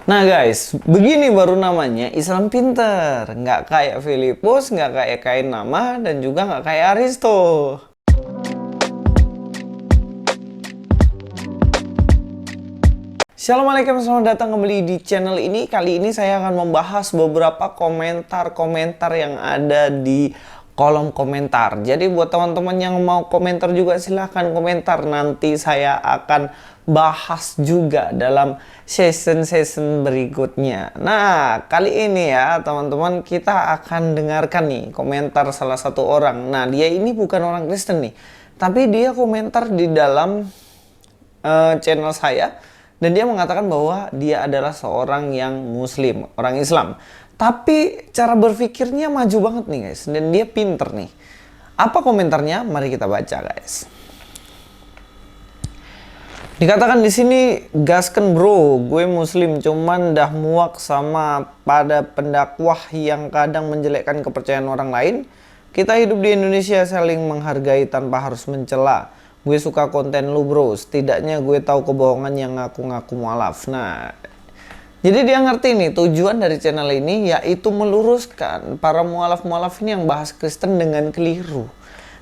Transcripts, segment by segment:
Nah guys, begini baru namanya Islam pinter. Nggak kayak Filipus, nggak kayak kain nama, dan juga nggak kayak Aristo. Assalamualaikum, selamat datang kembali di channel ini. Kali ini saya akan membahas beberapa komentar-komentar yang ada di kolom komentar. Jadi buat teman-teman yang mau komentar juga silahkan komentar. Nanti saya akan bahas juga dalam season-season berikutnya. Nah, kali ini ya teman-teman, kita akan dengarkan nih komentar salah satu orang. Nah, dia ini bukan orang Kristen nih, tapi dia komentar di dalam channel saya. Dan dia mengatakan bahwa dia adalah seorang yang muslim, orang Islam. Tapi cara berpikirnya maju banget nih guys. Dan dia pinter nih. Apa komentarnya? Mari kita baca guys. Dikatakan di sini, gasken bro, gue muslim cuman dah muak sama pada pendakwah yang kadang menjelekkan kepercayaan orang lain. Kita hidup di Indonesia saling menghargai tanpa harus mencela. Gue suka konten lu bro, setidaknya gue tahu kebohongan yang ngaku-ngaku mualaf. Nah, jadi dia ngerti nih tujuan dari channel ini, yaitu meluruskan para mualaf-mualaf ini yang bahas Kristen dengan keliru.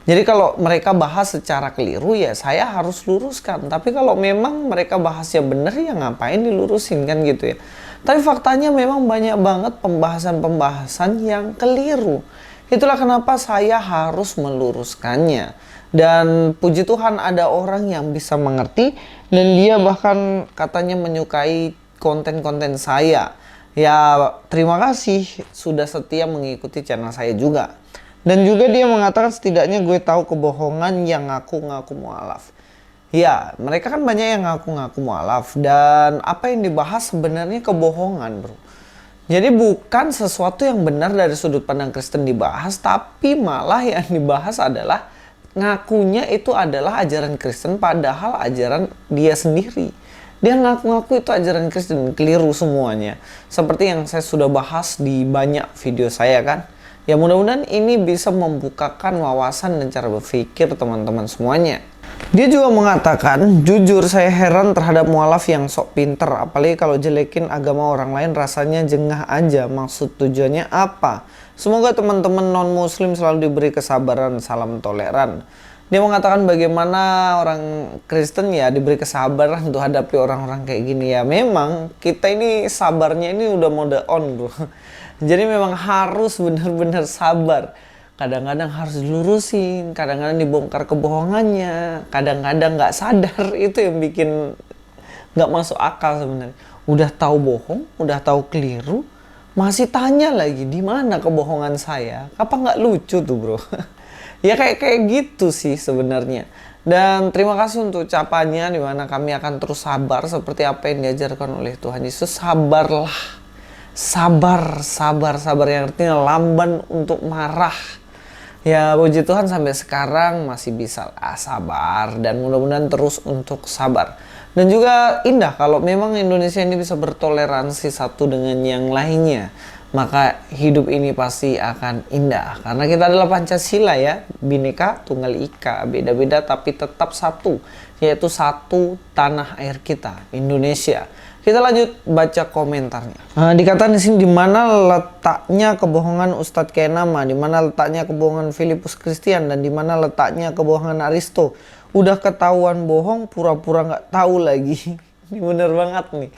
Jadi kalau mereka bahas secara keliru ya saya harus luruskan. Tapi kalau memang mereka bahasnya bener ya ngapain dilurusin kan gitu ya. Tapi faktanya memang banyak banget pembahasan-pembahasan yang keliru. Itulah kenapa saya harus meluruskannya. Dan puji Tuhan ada orang yang bisa mengerti dan dia bahkan katanya menyukai konten-konten saya. Ya terima kasih sudah setia mengikuti channel saya juga. Dan juga dia mengatakan setidaknya gue tahu kebohongan yang ngaku-ngaku mualaf. Ya mereka kan banyak yang ngaku-ngaku mualaf. Dan apa yang dibahas sebenarnya kebohongan bro. Jadi bukan sesuatu yang benar dari sudut pandang Kristen dibahas, tapi malah yang dibahas adalah ngakunya itu adalah ajaran Kristen padahal ajaran dia sendiri. Dia ngaku-ngaku itu ajaran Kristen, keliru semuanya. Seperti yang saya sudah bahas di banyak video saya kan. Ya mudah-mudahan ini bisa membukakan wawasan dan cara berpikir teman-teman semuanya. Dia juga mengatakan, jujur saya heran terhadap mualaf yang sok pinter. Apalagi kalau jelekin agama orang lain rasanya jengah aja. Maksud tujuannya apa? Semoga teman-teman non-muslim selalu diberi kesabaran, salam toleran. Dia mengatakan bagaimana orang Kristen ya diberi kesabaran untuk hadapi orang-orang kayak gini ya. Memang kita ini sabarnya ini udah mode on bro. Jadi memang harus benar-benar sabar. Kadang-kadang harus dilurusin, kadang-kadang dibongkar kebohongannya, kadang-kadang nggak sadar, itu yang bikin nggak masuk akal sebenarnya. Udah tahu bohong, udah tahu keliru, masih tanya lagi di mana kebohongan saya. Apa nggak lucu tuh bro? Ya kayak gitu sih sebenarnya. Dan terima kasih untuk ucapannya, dimana kami akan terus sabar seperti apa yang diajarkan oleh Tuhan Yesus. Sabarlah, sabar yang artinya lamban untuk marah. Ya puji Tuhan sampai sekarang masih bisa sabar dan mudah-mudahan terus untuk sabar. Dan juga indah kalau memang Indonesia ini bisa bertoleransi satu dengan yang lainnya. Maka hidup ini pasti akan indah. Karena kita adalah Pancasila ya. Bhinneka Tunggal Ika. Beda-beda tapi tetap satu. Yaitu satu tanah air kita, Indonesia. Kita lanjut baca komentarnya. Dikatakan di sini, di mana letaknya kebohongan Ustadz Kenama, di mana letaknya kebohongan Filipus Christian, dan di mana letaknya kebohongan Aristo. Udah ketahuan bohong, pura-pura nggak tahu lagi. Ini bener banget nih.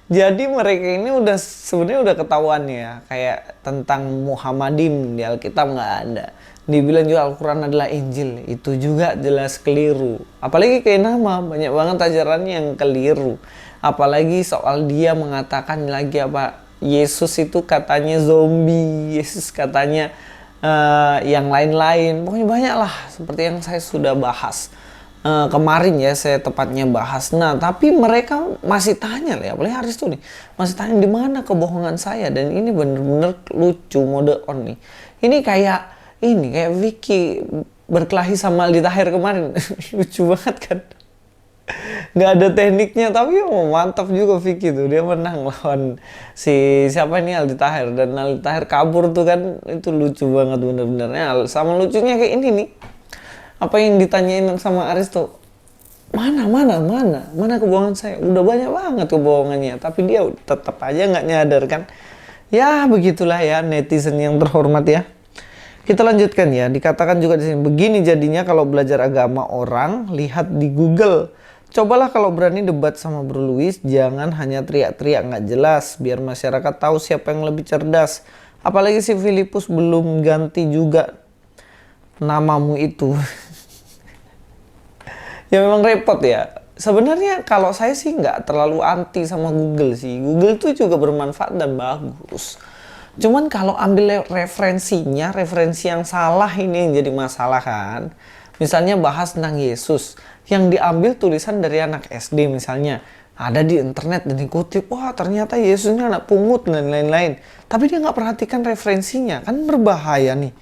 Jadi mereka ini udah sebenarnya udah ketahuan ya, kayak tentang Muhammadin di Alkitab nggak ada. Dibilang juga Al-Quran adalah Injil, itu juga jelas keliru. Apalagi kayak nama, banyak banget ajarannya yang keliru. Apalagi soal dia mengatakan lagi apa, Yesus itu katanya zombie, Yesus katanya yang lain-lain. Pokoknya banyak lah, seperti yang saya sudah bahas. Kemarin ya saya tepatnya bahas. Nah tapi mereka masih tanya lah, apalagi Aristo nih masih tanya di mana kebohongan saya. Dan ini bener-bener lucu, mode on nih. Ini kayak Vicky berkelahi sama Aldi Taher kemarin. Lucu banget kan. Nggak ada tekniknya tapi mantap juga Vicky tuh, dia menang lawan si siapa ini Aldi Taher. Dan Aldi Taher kabur tuh kan, itu lucu banget bener-benernya. Sama lucunya kayak ini nih, apa yang ditanyain sama Aristo, Mana kebohongan saya? Udah banyak banget kebohongannya, tapi dia tetap aja nggak nyadar kan. Ya begitulah ya netizen yang terhormat ya. Kita lanjutkan ya, dikatakan juga di sini, begini jadinya kalau belajar agama orang, lihat di Google. Cobalah kalau berani debat sama Bro Luis, jangan hanya teriak-teriak nggak jelas, biar masyarakat tahu siapa yang lebih cerdas. Apalagi si Filipus belum ganti juga namamu itu. Ya memang repot ya. Sebenarnya kalau saya sih nggak terlalu anti sama Google sih. Google tuh juga bermanfaat dan bagus. Cuman kalau ambil referensinya, referensi yang salah ini yang jadi masalah kan. Misalnya bahas tentang Yesus, yang diambil tulisan dari anak SD misalnya. Ada di internet dan dikutip, wah ternyata Yesusnya anak pungut dan lain-lain. Tapi dia nggak perhatikan referensinya, kan berbahaya nih.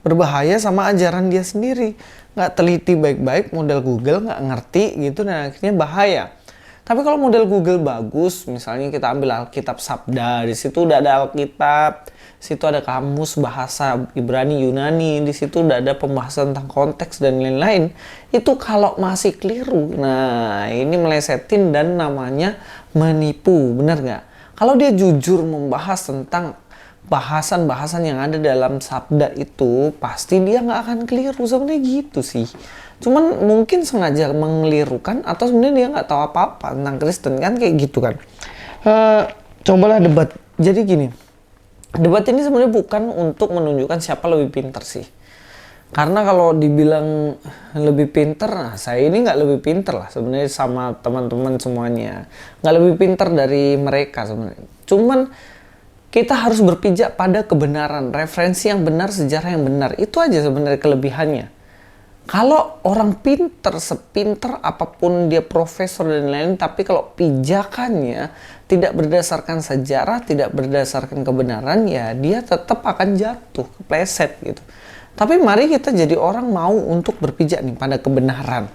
Berbahaya sama ajaran dia sendiri. Nggak teliti baik-baik, model Google nggak ngerti gitu dan akhirnya bahaya. Tapi kalau model Google bagus, misalnya kita ambil Alkitab Sabda, di situ udah ada Alkitab, situ ada kamus bahasa Ibrani Yunani, di situ udah ada pembahasan tentang konteks dan lain-lain. Itu kalau masih keliru, nah ini melesetin dan namanya menipu, bener nggak? Kalau dia jujur membahas tentang bahasan-bahasan yang ada dalam sabda itu, pasti dia nggak akan keliru. Sebenarnya gitu sih. Cuman mungkin sengaja mengelirukan atau sebenarnya dia nggak tahu apa-apa tentang Kristen kan, kayak gitu kan. Cobalah debat. Jadi gini, debat ini sebenarnya bukan untuk menunjukkan siapa lebih pintar sih. Karena kalau dibilang lebih pintar, nah saya ini nggak lebih pintar lah sebenarnya sama teman-teman semuanya. Nggak lebih pintar dari mereka sebenarnya. Cuman kita harus berpijak pada kebenaran, referensi yang benar, sejarah yang benar. Itu aja sebenarnya kelebihannya. Kalau orang pinter, sepinter apapun dia profesor dan lain-lain, tapi kalau pijakannya tidak berdasarkan sejarah, tidak berdasarkan kebenaran, ya dia tetap akan jatuh, kepleset gitu. Tapi mari kita jadi orang mau untuk berpijak nih pada kebenaran.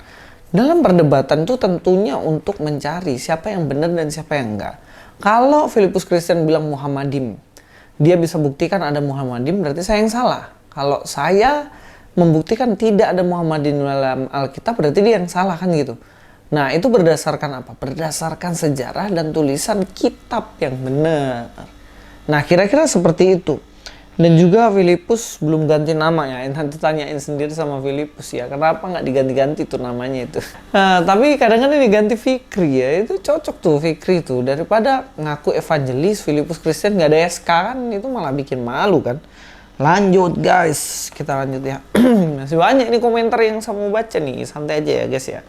Dalam perdebatan itu tentunya untuk mencari siapa yang benar dan siapa yang enggak. Kalau Filipus Christian bilang Muhammadim, dia bisa buktikan ada Muhammadim, berarti saya yang salah. Kalau saya membuktikan tidak ada Muhammadin dalam Alkitab, berarti dia yang salah kan gitu. Nah itu berdasarkan apa? Berdasarkan sejarah dan tulisan kitab yang benar. Nah kira-kira seperti itu. Dan juga Filipus belum ganti nama ya. Nanti tanyain sendiri sama Filipus ya, kenapa nggak diganti-ganti tuh namanya itu. Nah, tapi kadang-kadang diganti Fikri ya, itu cocok tuh Fikri tuh. Daripada ngaku evangelis, Filipus Kristen nggak ada SK kan, itu malah bikin malu kan. Lanjut guys, kita lanjut ya. Masih banyak ini komentar yang saya mau baca nih, santai aja ya guys ya.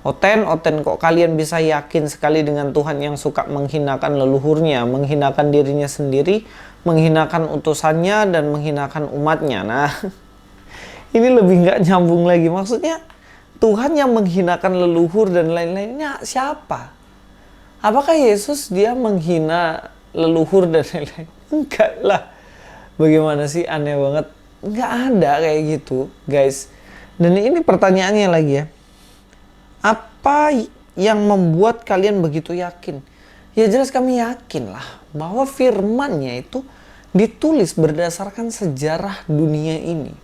Oten kok kalian bisa yakin sekali dengan Tuhan yang suka menghinakan leluhurnya, menghinakan dirinya sendiri, menghinakan utusannya dan menghinakan umatnya. Nah, ini lebih nggak nyambung lagi. Maksudnya Tuhan yang menghinakan leluhur dan lain-lainnya siapa? Apakah Yesus dia menghina leluhur dan lain-lain? Enggak lah. Bagaimana sih, aneh banget. Nggak ada kayak gitu guys. Dan ini pertanyaannya lagi ya. Apa yang membuat kalian begitu yakin? Ya jelas kami yakin lah bahwa firman-Nya itu ditulis berdasarkan sejarah dunia ini.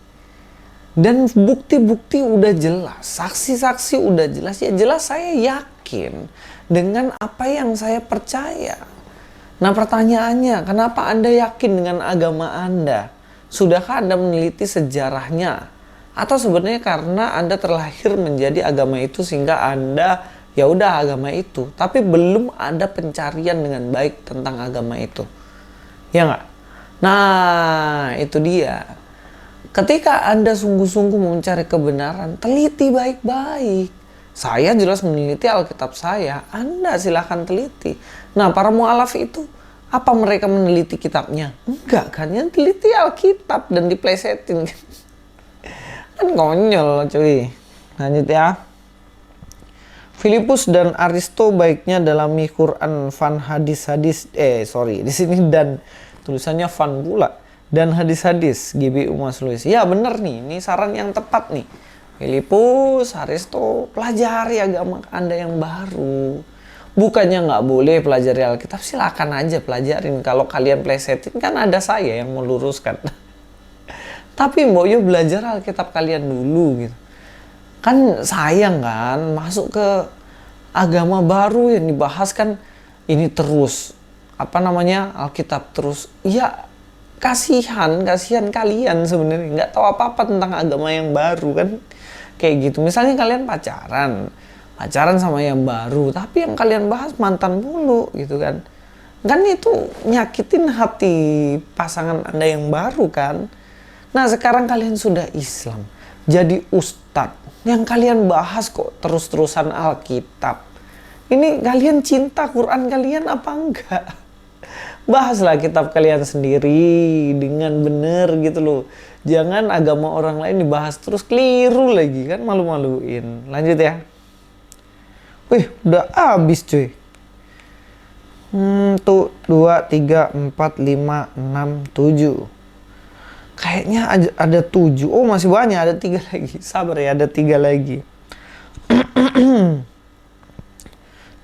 Dan bukti-bukti udah jelas, saksi-saksi udah jelas. Ya jelas saya yakin dengan apa yang saya percaya. Nah pertanyaannya, kenapa Anda yakin dengan agama Anda? Sudahkah Anda meneliti sejarahnya? Atau sebenarnya karena Anda terlahir menjadi agama itu sehingga Anda ya udah agama itu, tapi belum ada pencarian dengan baik tentang agama itu. Ya nggak? Nah, itu dia. Ketika Anda sungguh-sungguh mencari kebenaran, teliti baik-baik. Saya jelas meneliti Alkitab saya, Anda silahkan teliti. Nah, para mu'alaf itu, apa mereka meneliti kitabnya? Enggak kan, yang teliti Alkitab dan diplesetin. Kan konyol cuy. Lanjut ya. Filipus dan Aristo baiknya dalami Quran fan hadis-hadis. Di sini dan tulisannya fan pula. Dan hadis-hadis GBU Mas Luis. Ya bener nih, ini saran yang tepat nih. Filipus, Aristo, pelajari agama Anda yang baru. Bukannya nggak boleh pelajari Alkitab, silakan aja pelajarin. Kalau kalian plesetin kan ada saya yang meluruskan. Tapi mau yuk belajar Alkitab kalian dulu gitu. Kan sayang kan, masuk ke agama baru yang dibahas kan ini terus. Apa namanya, Alkitab terus. Ya kasihan kalian sebenarnya nggak tahu apa-apa tentang agama yang baru kan. Kayak gitu. Misalnya kalian pacaran sama yang baru, tapi yang kalian bahas mantan mulu gitu kan. Kan itu nyakitin hati pasangan Anda yang baru kan. Nah sekarang kalian sudah Islam, jadi ustadz. Yang kalian bahas kok terus-terusan Alkitab. Ini kalian cinta Quran kalian apa enggak? Bahaslah kitab kalian sendiri dengan bener gitu loh. Jangan agama orang lain dibahas terus, keliru lagi kan, malu-maluin. Lanjut ya. Wih, udah habis cuy. Tuh 2, 3, 4, 5, 6, 7. Kayaknya ada 7. Oh masih banyak, ada 3 lagi. Sabar ya, ada 3 lagi.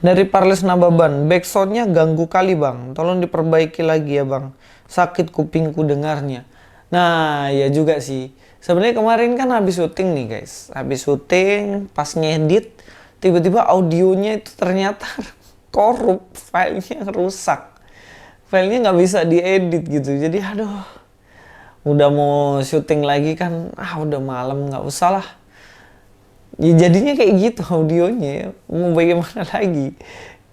Dari Parles Nababan, backsoundnya ganggu kali bang. Tolong diperbaiki lagi ya bang. Sakit kupingku dengarnya. Nah ya juga sih. Sebenarnya kemarin kan habis syuting nih guys. Habis syuting, pas ngedit, tiba-tiba audionya itu ternyata korup, filenya rusak, filenya nggak bisa diedit gitu. Jadi aduh, udah mau syuting lagi kan, udah malam, nggak usah lah. Ya jadinya kayak gitu audionya ya. Mau bagaimana lagi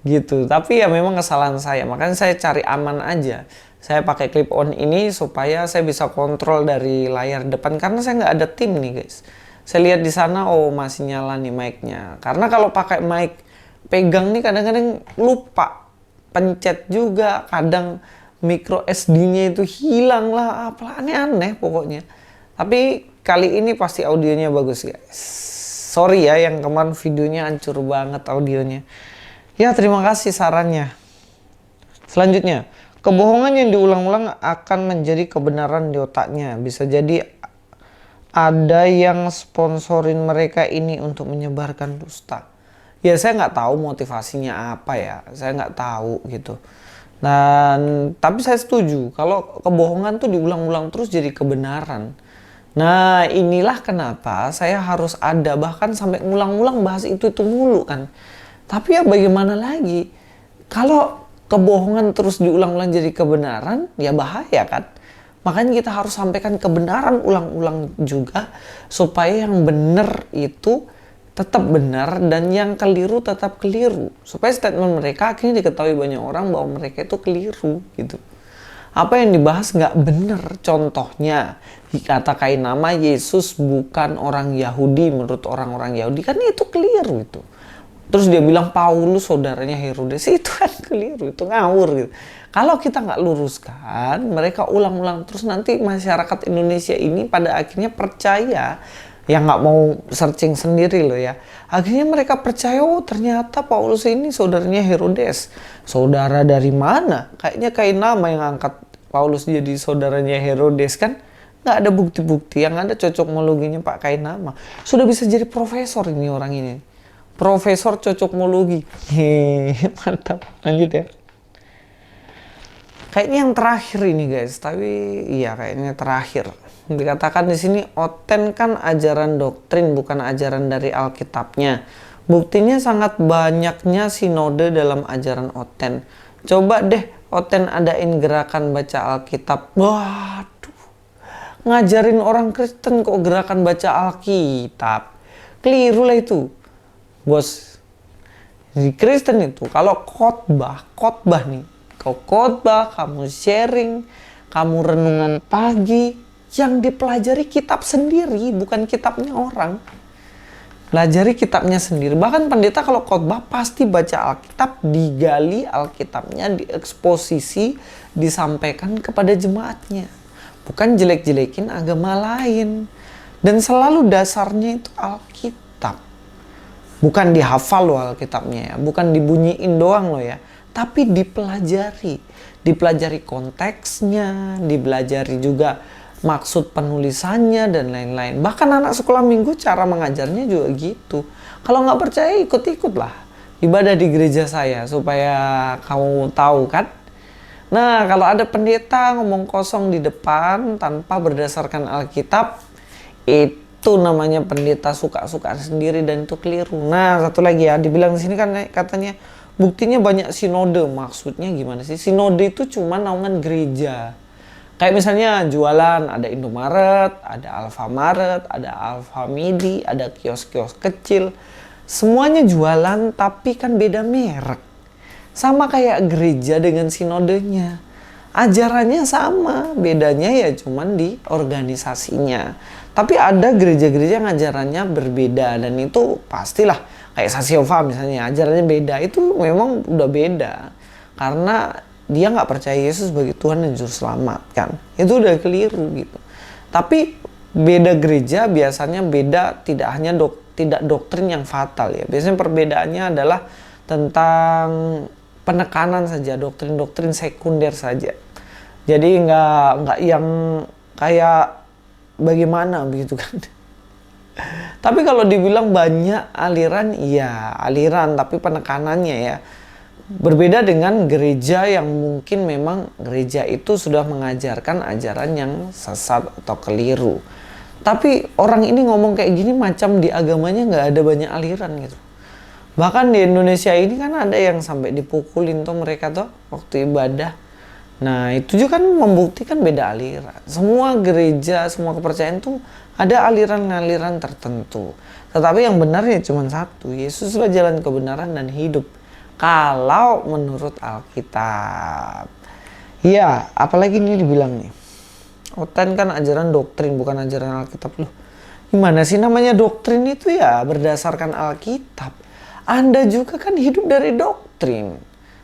gitu. Tapi ya memang kesalahan saya, makanya saya cari aman aja. Saya pakai clip on ini supaya saya bisa kontrol dari layar depan, karena saya nggak ada tim nih guys. Saya lihat di sana, oh masih nyala nih mic-nya. Karena kalau pakai mic pegang nih kadang-kadang lupa pencet juga, kadang micro SD-nya itu hilang lah, apalah aneh-aneh pokoknya. Tapi kali ini pasti audionya bagus guys. Sorry ya yang kemarin videonya hancur banget audionya. Ya terima kasih sarannya. Selanjutnya, kebohongan yang diulang-ulang akan menjadi kebenaran di otaknya. Bisa jadi ada yang sponsorin mereka ini untuk menyebarkan dusta. Ya saya nggak tahu motivasinya apa ya, saya nggak tahu gitu. Dan tapi saya setuju kalau kebohongan tuh diulang-ulang terus jadi kebenaran. Nah inilah kenapa saya harus ada, bahkan sampai ngulang-ulang bahas itu mulu kan. Tapi ya bagaimana lagi, kalau kebohongan terus diulang-ulang jadi kebenaran ya bahaya kan. Makanya kita harus sampaikan kebenaran ulang-ulang juga, supaya yang benar itu tetap benar dan yang keliru tetap keliru. Supaya statement mereka akhirnya diketahui banyak orang bahwa mereka itu keliru gitu. Apa yang dibahas nggak benar. Contohnya, dikatakan nama Yesus bukan orang Yahudi menurut orang-orang Yahudi. Kan itu keliru itu. Terus dia bilang Paulus saudaranya Herodes. Itu kan keliru, itu ngawur gitu. Kalau kita nggak luruskan, mereka ulang-ulang terus, nanti masyarakat Indonesia ini pada akhirnya percaya, yang nggak mau searching sendiri loh ya. Akhirnya mereka percaya, oh ternyata Paulus ini saudaranya Herodes. Saudara dari mana? Kayaknya kayak nama yang angkat Paulus jadi saudaranya Herodes kan. Nggak ada bukti-bukti, yang ada cocokmologinya Pak Kainama. Sudah bisa jadi profesor ini orang ini. Profesor cocokmologi. Hehehe, mantap. Lanjut ya. Kayaknya yang terakhir ini guys, tapi iya kayaknya terakhir. Dikatakan di sini Oten kan ajaran doktrin, bukan ajaran dari Alkitabnya. Buktinya sangat banyaknya sinode dalam ajaran Oten. Coba deh Oten adain gerakan baca Alkitab. Waduh, ngajarin orang Kristen kok gerakan baca Alkitab. Keliru lah itu, bos. Di Kristen itu kalau khotbah nih, kau khotbah, kamu sharing, kamu renungan pagi, yang dipelajari kitab sendiri, bukan kitabnya orang. Pelajari kitabnya sendiri. Bahkan pendeta kalau khotbah pasti baca Alkitab, digali Alkitabnya, dieksposisi, disampaikan kepada jemaatnya. Bukan jelek-jelekin agama lain. Dan selalu dasarnya itu Alkitab. Bukan dihafal loh Alkitabnya ya, bukan dibunyiin doang loh ya. Tapi dipelajari. Dipelajari konteksnya, dipelajari juga maksud penulisannya dan lain-lain. Bahkan anak sekolah minggu cara mengajarnya juga gitu. Kalau nggak percaya ikut-ikutlah ibadah di gereja saya supaya kamu tahu kan. Nah kalau ada pendeta ngomong kosong di depan tanpa berdasarkan Alkitab, itu Itu namanya pendeta suka-suka sendiri dan itu keliru. Nah, satu lagi ya, dibilang di sini kan katanya buktinya banyak sinode. Maksudnya gimana sih? Sinode itu cuma naungan gereja. Kayak misalnya jualan, ada Indomaret, ada Alfamaret, ada Alfamidi, ada kios-kios kecil. Semuanya jualan tapi kan beda merek. Sama kayak gereja dengan sinodenya. Ajarannya sama, bedanya ya cuman di organisasinya. Tapi ada gereja-gereja yang ajarannya berbeda dan itu pastilah kayak Sasiova misalnya ajarannya beda, itu memang udah beda karena dia nggak percaya Yesus sebagai Tuhan dan Juru Selamat kan, itu udah keliru gitu. Tapi beda gereja biasanya beda tidak hanya tidak doktrin yang fatal ya, biasanya perbedaannya adalah tentang penekanan saja, doktrin-doktrin sekunder saja. Jadi nggak yang kayak bagaimana begitu kan. Tapi kalau dibilang banyak aliran, iya aliran, tapi penekanannya ya berbeda dengan gereja yang mungkin memang gereja itu sudah mengajarkan ajaran yang sesat atau keliru. Tapi orang ini ngomong kayak gini macam di agamanya nggak ada banyak aliran gitu. Bahkan di Indonesia ini kan ada yang sampai dipukulin tuh mereka tuh waktu ibadah. Nah itu juga kan membuktikan beda aliran. Semua gereja, semua kepercayaan tuh ada aliran-aliran tertentu. Tetapi yang benarnya cuma satu. Yesuslah jalan kebenaran dan hidup. Kalau menurut Alkitab. Ya, apalagi ini dibilang nih. Oten kan ajaran doktrin, bukan ajaran Alkitab loh. Gimana sih namanya doktrin itu ya berdasarkan Alkitab. Anda juga kan hidup dari doktrin.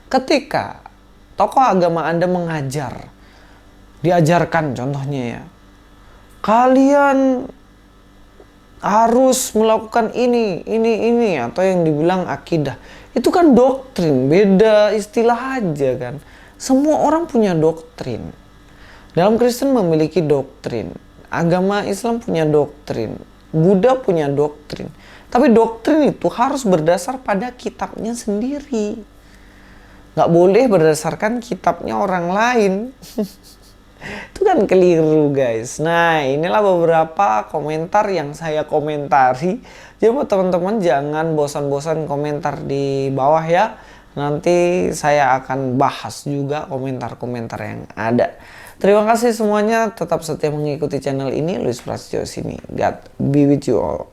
Ketika tokoh agama Anda mengajar, diajarkan contohnya ya, kalian harus melakukan ini, atau yang dibilang akidah. Itu kan doktrin, beda istilah aja kan. Semua orang punya doktrin. Dalam Kristen memiliki doktrin. Agama Islam punya doktrin. Buddha punya doktrin. Tapi doktrin itu harus berdasar pada kitabnya sendiri. Nggak boleh berdasarkan kitabnya orang lain. Itu kan keliru guys. Nah inilah beberapa komentar yang saya komentari. Jadi buat teman-teman jangan bosan-bosan komentar di bawah ya. Nanti saya akan bahas juga komentar-komentar yang ada. Terima kasih semuanya. Tetap setia mengikuti channel ini. Luis Prasetyo sini. God be with you all.